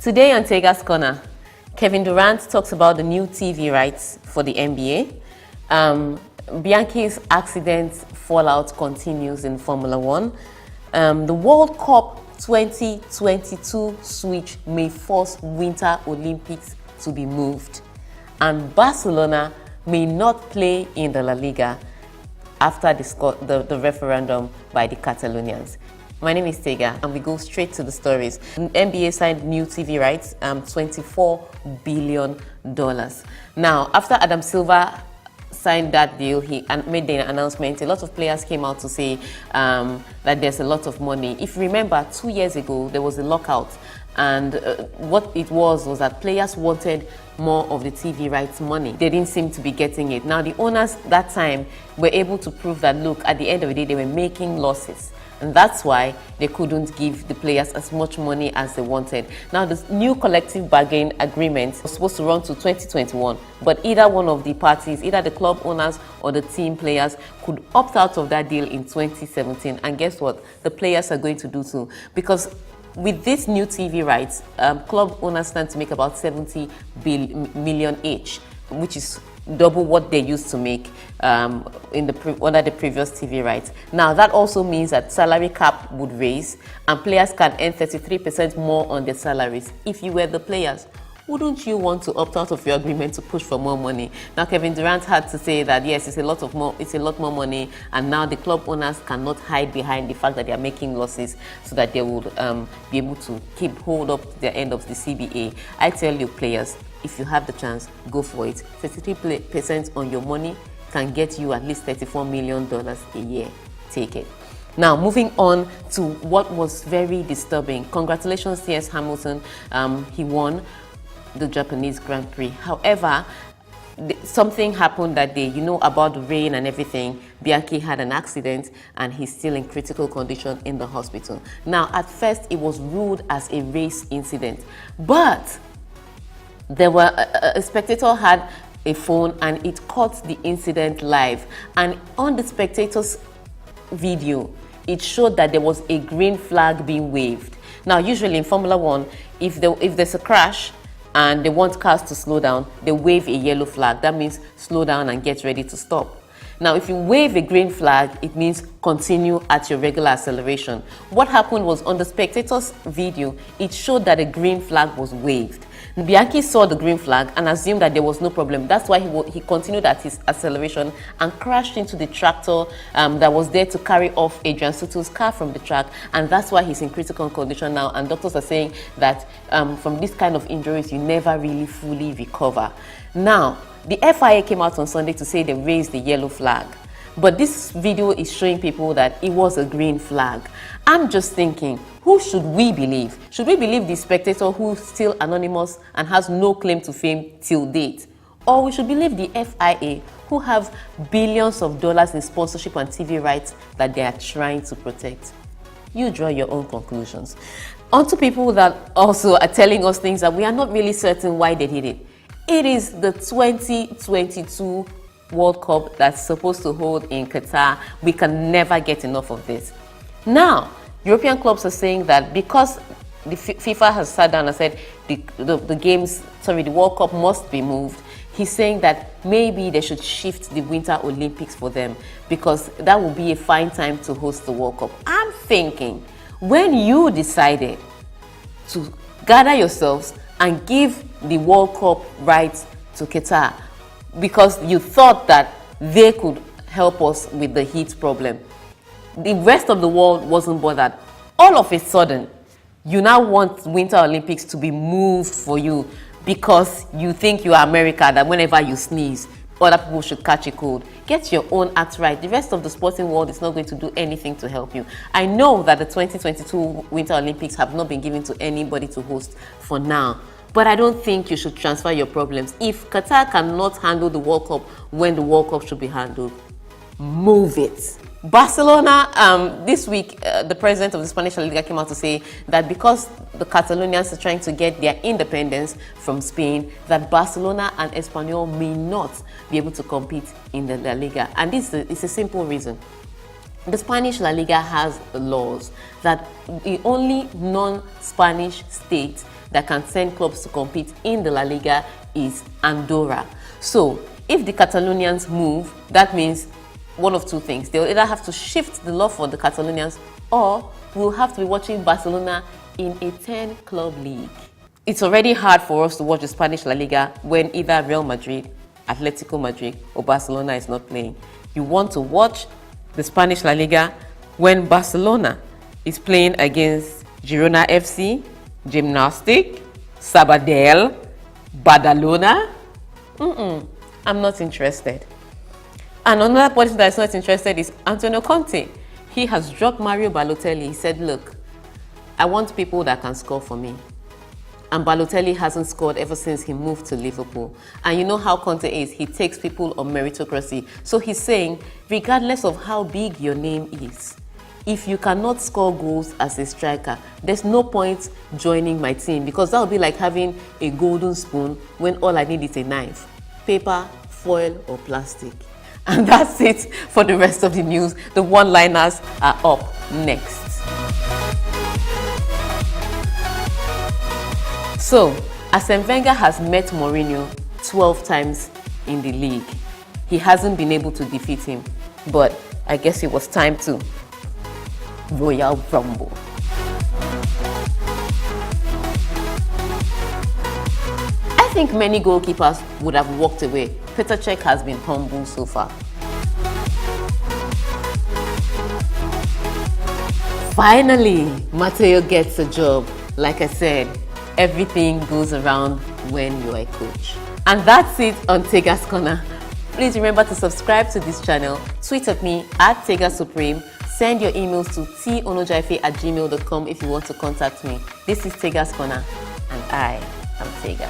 Today on Tega'S Corner, Kevin Durant talks about the new TV rights for the NBA. Bianchi's accident fallout continues in Formula One. The World Cup 2022 switch may force Winter Olympics to be moved. And Barcelona may not play in the La Liga after the referendum by the Catalonians. My name is Tega, and we go straight to the stories. NBA signed new TV rights, $24 billion. Now, after Adam Silver signed that deal, he made the announcement. A lot of players came out to say that there's a lot of money. If you remember, 2 years ago, there was a lockout. And what it was that players wanted more of the TV rights money. They didn't seem to be getting it. Now, the owners that time were able to prove that, look, at the end of the day, they were making losses. And that's why they couldn't give the players as much money as they wanted. Now, this new collective bargain agreement was supposed to run to 2021, but either one of the parties, either the club owners or the team players, could opt out of that deal in 2017. And guess what? The players are going to do too. Because with this new TV rights, club owners stand to make about 70 million each, which is double what they used to make under the previous TV rights. Now, that also means that salary cap would raise and players can earn 33% more on their salaries. If you were the players, wouldn't you want to opt out of your agreement to push for more money? Now, Kevin Durant had to say that yes, it's a lot more money, and now the club owners cannot hide behind the fact that they are making losses, so that they would be able to keep hold up their end of the CBA. I tell you, players, if you have the chance, go for it. 33% on your money can get you at least $34 million a year. Take it. Now, moving on to what was very disturbing. Congratulations, C.S. Hamilton. He won the Japanese Grand Prix. However, something happened that day. You know about the rain and everything. Bianchi had an accident and he's still in critical condition in the hospital. Now, at first, it was ruled as a race incident, but there were a spectator had a phone and it caught the incident live, and on the spectator's video it showed that there was a green flag being waved. Now, usually in Formula One, if there's a crash and they want cars to slow down, they wave a yellow flag. That means slow down and get ready to stop. Now, if you wave a green flag, it means continue at your regular acceleration. What happened was, on the spectator's video, it showed that a green flag was waved. Bianchi saw the green flag and assumed that there was no problem. That's why he continued at his acceleration and crashed into the tractor that was there to carry off Adrian Sutil's car from the track. And that's why he's in critical condition now. And doctors are saying that from this kind of injuries, you never really fully recover. Now, the FIA came out on Sunday to say they raised the yellow flag. But this video is showing people that it was a green flag. I'm just thinking, who should we believe? Should we believe the spectator who's still anonymous and has no claim to fame till date? Or we should believe the FIA, who have billions of dollars in sponsorship and TV rights that they are trying to protect? You draw your own conclusions. On to people that also are telling us things that we are not really certain why they did it. It is the 2022 World Cup that's supposed to hold in Qatar. We can never get enough of this. Now, European clubs are saying that because the FIFA has sat down and said the World Cup must be moved, he's saying that maybe they should shift the Winter Olympics for them, because that would be a fine time to host the World Cup. I'm thinking, when you decided to gather yourselves and give the World Cup rights to Qatar because you thought that they could help us with the heat problem, the rest of the world wasn't bothered. All of a sudden, you now want Winter Olympics to be moved for you because you think you are America, that whenever you sneeze, other people should catch a cold. Get your own act right. The rest of the sporting world is not going to do anything to help you. I know that the 2022 Winter Olympics have not been given to anybody to host for now, but I don't think you should transfer your problems. If Qatar cannot handle the World Cup when the World Cup should be handled, move it. Barcelona, this week, the president of the Spanish La Liga came out to say that because the Catalonians are trying to get their independence from Spain, that Barcelona and Espanyol may not be able to compete in the La Liga. And this is a simple reason. The Spanish La Liga has laws that the only non-Spanish state that can send clubs to compete in the La Liga is Andorra. So if the Catalonians move, that means one of two things. They'll either have to shift the law for the Catalonians, or we'll have to be watching Barcelona in a 10-club league. It's already hard for us to watch the Spanish La Liga when either Real Madrid, Atletico Madrid, or Barcelona is not playing. You want to watch the Spanish La Liga when Barcelona is playing against Girona FC, Gymnastic, Sabadell, Badalona. I'm not interested. And another person that is not interested is Antonio Conte. He has dropped Mario Balotelli. He said, look, I want people that can score for me. And Balotelli hasn't scored ever since he moved to Liverpool. And you know how Conte is. He takes people on meritocracy. So he's saying, regardless of how big your name is, if you cannot score goals as a striker, there's no point joining my team, because that would be like having a golden spoon when all I need is a knife, paper, foil, or plastic. And that's it for the rest of the news. The one-liners are up next. So, Arsene Wenger has met Mourinho 12 times in the league. He hasn't been able to defeat him, but I guess it was time to Royal Rumble. I think many goalkeepers would have walked away. Petr Cech has been humble so far. Finally, Matteo gets a job. Like I said, everything goes around when you're a coach. And that's it on Tega'S Corner. Please remember to subscribe to this channel, tweet at me at TegaSupreme, send your emails to tonojafe@gmail.com if you want to contact me. This is Tega'S Corner, and I am Tega.